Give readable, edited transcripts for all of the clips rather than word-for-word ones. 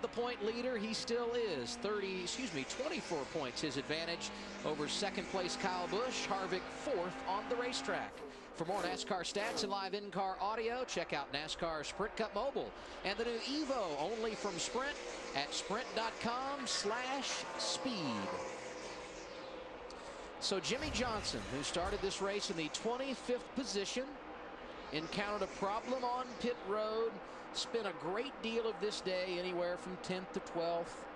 the point leader. He still is 24 points his advantage over second place Kyle Busch. Harvick fourth on the racetrack. For more NASCAR stats and live in-car audio, check out NASCAR Sprint Cup Mobile and the new Evo, only from Sprint, at sprint.com/speed. So Jimmie Johnson, who started this race in the 25th position, encountered a problem on pit road, spent a great deal of this day anywhere from 10th to 12th.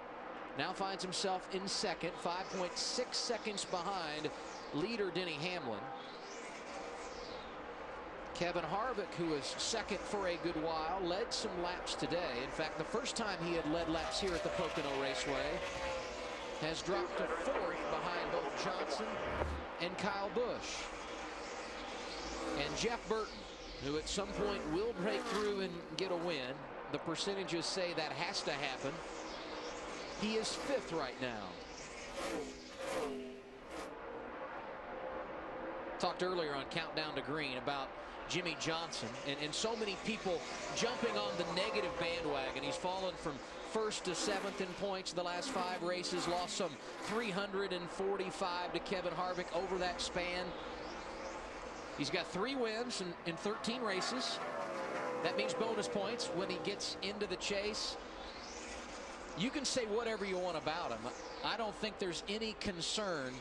Now finds himself in second, 5.6 seconds behind leader Denny Hamlin. Kevin Harvick, who was second for a good while, led some laps today. In fact, the first time he had led laps here at the Pocono Raceway, has dropped to fourth behind both Johnson and Kyle Busch. And Jeff Burton, who at some point will break through and get a win. The percentages say that has to happen. He is fifth right now. Talked earlier on Countdown to Green about Jimmie Johnson and so many people jumping on the negative bandwagon. He's fallen from first to seventh in points the last 5 races, lost some 345 to Kevin Harvick over that span. He's got 3 wins in 13 races. That means bonus points when he gets into the chase. You can say whatever you want about him. I don't think there's any concern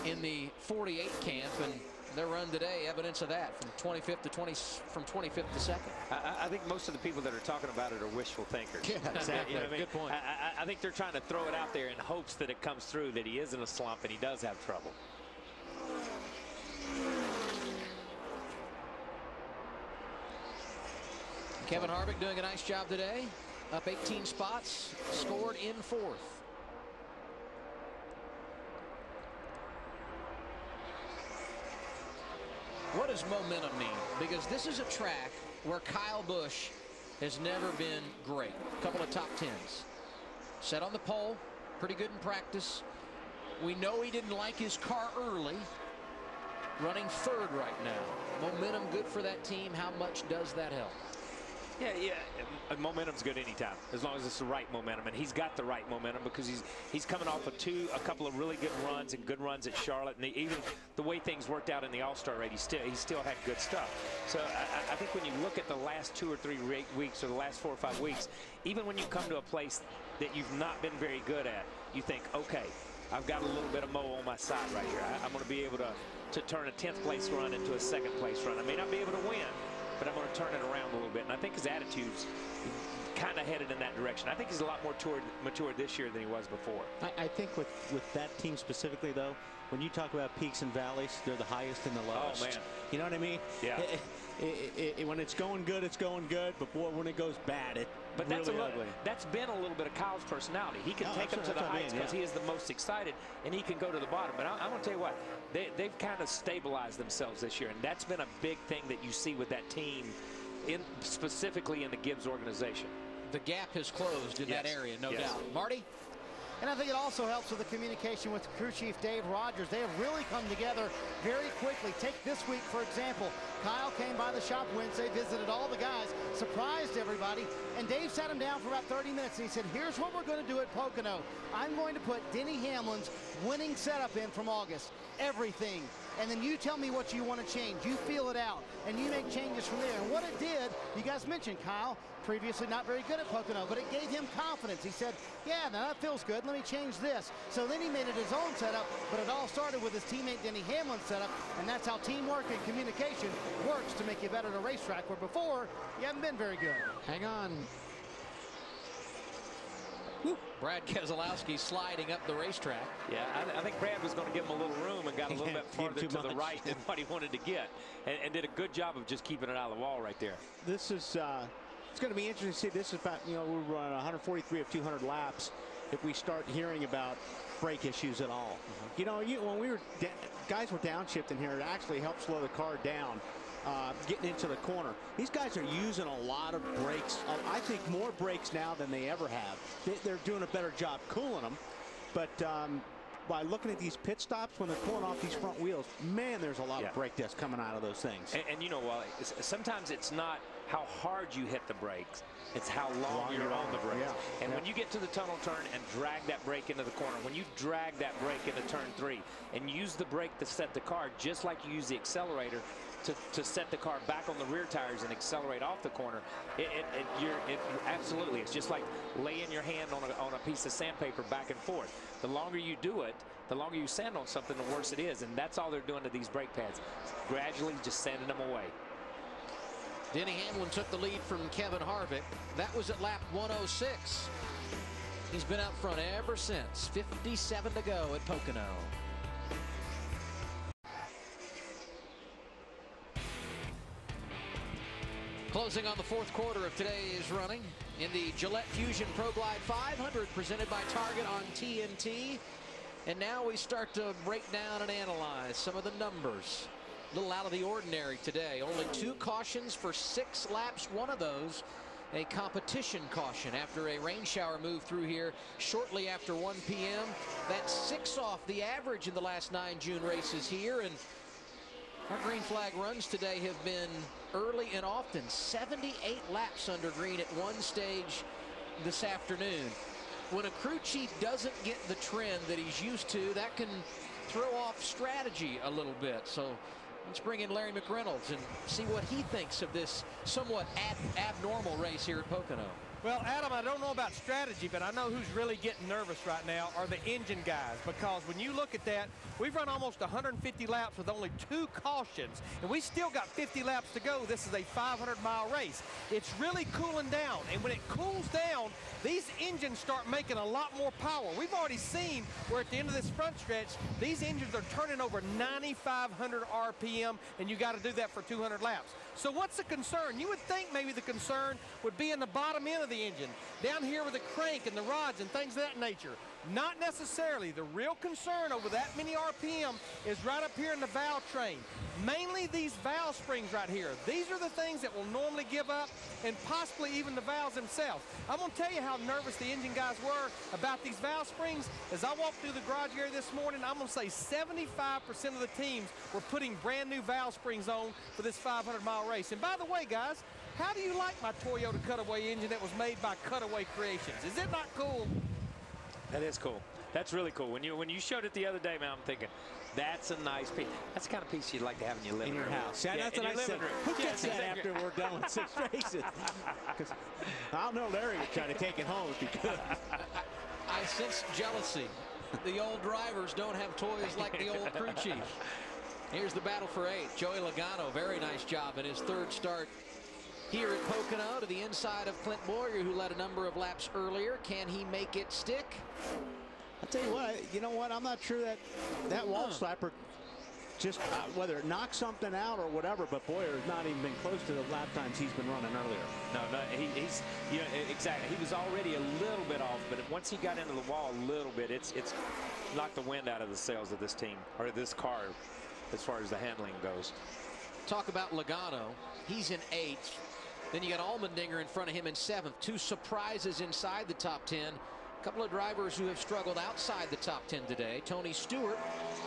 in the 48 camp, and their run today, evidence of that, from 25th to 2nd. I think most of the people that are talking about it are wishful thinkers. Yeah, exactly. You know what I mean? Good point. I think they're trying to throw it out there in hopes that it comes through, that he is in a slump and he does have trouble. Kevin Harvick doing a nice job today. Up 18 spots, scored in fourth. What does momentum mean? Because this is a track where Kyle Busch has never been great. A couple of top 10s. Set on the pole, pretty good in practice. We know he didn't like his car early. Running third right now. Momentum good for that team. How much does that help? Yeah, momentum's good anytime, as long as it's the right momentum, and he's got the right momentum because he's coming off of a couple of really good runs and good runs at Charlotte, and even the way things worked out in the All-Star race, he still had good stuff. So I think when you look at the last 2 or 3 weeks or the last 4 or 5 weeks, even when you come to a place that you've not been very good at, you think, okay, I've got a little bit of mo on my side right here. I'm going to be able to turn a 10th place run into a 2nd place run. I may not be able to win, but I'm going to turn it around a little bit. And I think his attitude's kind of headed in that direction. I think he's a lot more mature this year than he was before. I think with that team specifically, though, when you talk about peaks and valleys, they're the highest and the lowest. Oh, man. You know what I mean? Yeah. When it's going good, it's going good. But, boy, when it goes bad, it's really ugly. That's been a little bit of Kyle's personality. He can take them to the heights because he is the most excited, and he can go to the bottom. But I'm going to tell you what, they've kind of stabilized themselves this year, and that's been a big thing that you see with that team, specifically in the Gibbs organization. The gap has closed in that area, no doubt. Marty? And I think it also helps with the communication with crew chief Dave Rogers. They have really come together very quickly. Take this week, for example. Kyle came by the shop Wednesday, visited all the guys, surprised everybody, and Dave sat him down for about 30 minutes, and he said, here's what we're going to do at Pocono. I'm going to put Denny Hamlin's winning setup in from August. Everything. And then you tell me what you want to change. You feel it out, and you make changes from there. And what it did, you guys mentioned Kyle, previously not very good at Pocono, but it gave him confidence. He said, yeah, now that feels good. Let me change this. So then he made it his own setup, but it all started with his teammate Denny Hamlin's setup, and that's how teamwork and communication works to make you better at a racetrack, where before, you haven't been very good. Hang on. Brad Keselowski sliding up the racetrack. Yeah, I think Brad was going to give him a little room and got a little bit farther to the right than what he wanted to get, and did a good job of just keeping it out of the wall right there. This is it's going to be interesting to see. This is about, we're running 143 of 200 laps. If we start hearing about brake issues at all, when we were guys were downshifting here, it actually helped slow the car down. Getting into the corner. These guys are using a lot of brakes. I think more brakes now than they ever have. They're doing a better job cooling them. But by looking at these pit stops, when they're pulling off these front wheels, man, there's a lot of brake dust coming out of those things. And you know what? Sometimes it's not how hard you hit the brakes. It's how long you're on the brakes. Yeah. And when you get to the tunnel turn and drag that brake into the corner, when you drag that brake into turn 3 and use the brake to set the car just like you use the accelerator to set the car back on the rear tires and accelerate off the corner, absolutely, it's just like laying your hand on a piece of sandpaper back and forth. The longer you do it, the longer you sand on something, the worse it is. And that's all they're doing to these brake pads, gradually just sanding them away. Denny Hamlin took the lead from Kevin Harvick. That was at lap 106. He's been out front ever since. 57 to go at Pocono. Closing on the fourth quarter of today's running in the Gillette Fusion ProGlide 500 presented by Target on TNT. And now we start to break down and analyze some of the numbers. A little out of the ordinary today. Only 2 cautions for 6 laps. One of those a competition caution after a rain shower moved through here shortly after 1 p.m. That's 6 off the average in the last 9 June races here. And our green flag runs today have been early and often. 78 laps under green at one stage this afternoon. When a crew chief doesn't get the trend that he's used to, that can throw off strategy a little bit. So let's bring in Larry McReynolds and see what he thinks of this somewhat abnormal race here at Pocono. Well, Adam, I don't know about strategy, but I know who's really getting nervous right now are the engine guys, because when you look at that, we've run almost 150 laps with only 2 cautions, and we still got 50 laps to go. This is a 500-mile race. It's really cooling down, and when it cools down, these engines start making a lot more power. We've already seen where at the end of this front stretch, these engines are turning over 9,500 RPM, and you got to do that for 200 laps. So what's the concern? You would think maybe the concern would be in the bottom end of the engine, down here with the crank and the rods and things of that nature. Not necessarily. The real concern over that many RPM is right up here in the valve train. Mainly these valve springs right here. These are the things that will normally give up, and possibly even the valves themselves. I'm going to tell you how nervous the engine guys were about these valve springs. As I walked through the garage area this morning, I'm going to say 75% of the teams were putting brand new valve springs on for this 500-mile race. And by the way, guys, how do you like my Toyota Cutaway engine that was made by Cutaway Creations? Is it not cool? That is cool. That's really cool. When you showed it the other day, man, I'm thinking, that's a nice piece. That's the kind of piece you'd like to have in your living room. In your house. Yeah, that's what I said. Who gets that after we're done with 6 races? I don't know, Larry would try to take it home if he could. I sense jealousy. The old drivers don't have toys like the old crew chief. Here's the battle for 8. Joey Logano, very nice job in his 3rd start here at Pocono, to the inside of Clint Boyer, who led a number of laps earlier. Can he make it stick? I'll tell you what, you know what, I'm not sure that wall slapper just whether it knocks something out or whatever, but Boyer has not even been close to the lap times he's been running earlier. No, he's, you know, exactly. He was already a little bit off, but once he got into the wall a little bit, it's knocked the wind out of the sails of this team, or this car, as far as the handling goes. Talk about Logano. He's in 8th. Then you got Allmendinger in front of him in 7th. 2 surprises inside the top 10. A couple of drivers who have struggled outside the top 10 today. Tony Stewart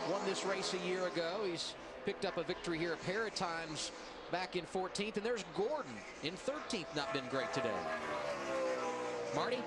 won this race a year ago. He's picked up a victory here a pair of times back in 14th. And there's Gordon in 13th, not been great today. Marty?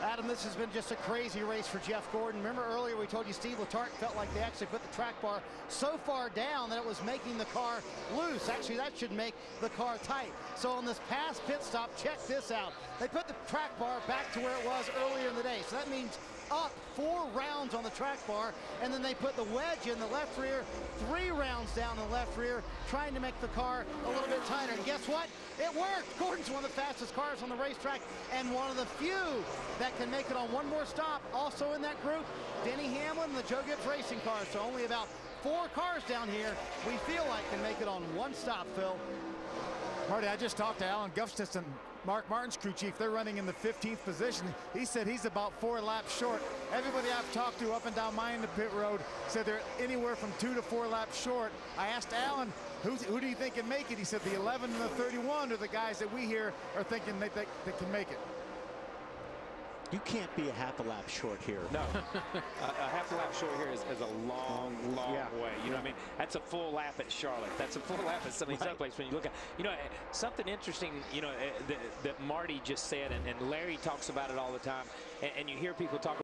Adam, this has been just a crazy race for Jeff Gordon. Remember earlier we told you Steve Letarte felt like they actually put the track bar so far down that it was making the car loose. Actually, that should make the car tight. So on this past pit stop, check this out. They put the track bar back to where it was earlier in the day. So that means up 4 rounds on the track bar, and then they put the wedge in the left rear, 3 rounds down the left rear, trying to make the car a little bit tighter. And guess what? It worked. Gordon's one of the fastest cars on the racetrack, and one of the few that can make it on one more stop. Also in that group, Denny Hamlin and the Joe Gibbs Racing cars. So only about 4 cars down here we feel like can make it on one stop, Phil. Marty, I just talked to Alan Gustafson, Mark Martin's crew chief. They're running in the 15th position. He said he's about 4 laps short. Everybody I've talked to up and down my end of pit road said they're anywhere from 2 to 4 laps short. I asked Alan, who do you think can make it? He said the 11 and the 31 are the guys that we hear are thinking they can make it. You can't be a half a lap short here. No, a half a lap short here is a long way. You know what I mean? That's a full lap at Charlotte. That's a full lap at some of these other places. When you look at, you know, something interesting, you know, that Marty just said, and Larry talks about it all the time, and you hear people talk